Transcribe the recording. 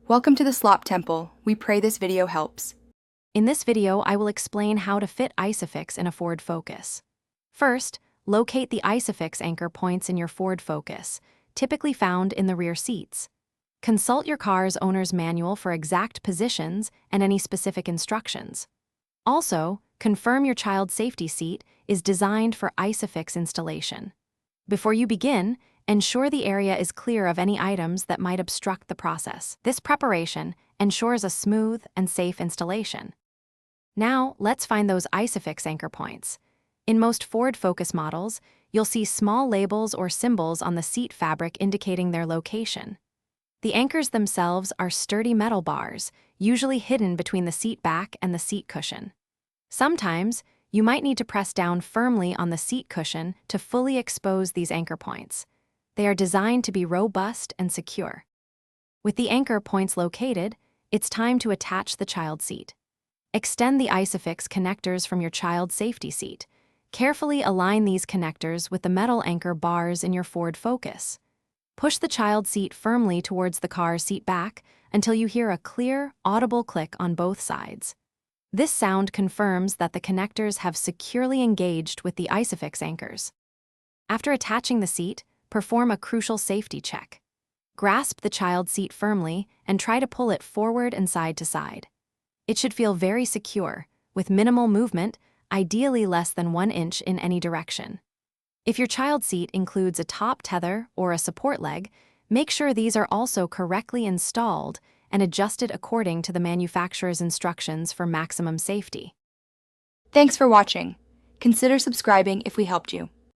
Welcome to the Slop Temple. We pray this video helps. In this video, I will explain how to fit Isofix in a Ford Focus. First, locate the Isofix anchor points in your Ford Focus, typically found in the rear seats. Consult your car's owner's manual for exact positions and any specific instructions. Also, confirm your child's safety seat is designed for Isofix installation. Before you begin, ensure the area is clear of any items that might obstruct the process. This preparation ensures a smooth and safe installation. Now, let's find those Isofix anchor points. In most Ford Focus models, you'll see small labels or symbols on the seat fabric indicating their location. The anchors themselves are sturdy metal bars, usually hidden between the seat back and the seat cushion. Sometimes, you might need to press down firmly on the seat cushion to fully expose these anchor points. They are designed to be robust and secure. With the anchor points located, it's time to attach the child seat. Extend the Isofix connectors from your child's safety seat. Carefully align these connectors with the metal anchor bars in your Ford Focus. Push the child seat firmly towards the car's seat back until you hear a clear, audible click on both sides. This sound confirms that the connectors have securely engaged with the Isofix anchors. After attaching the seat, perform a crucial safety check. Grasp the child seat firmly and try to pull it forward and side to side. It should feel very secure, with minimal movement, ideally less than 1 inch in any direction. If your child seat includes a top tether or a support leg, make sure these are also correctly installed and adjusted according to the manufacturer's instructions for maximum safety. Thanks for watching. Consider subscribing if we helped you.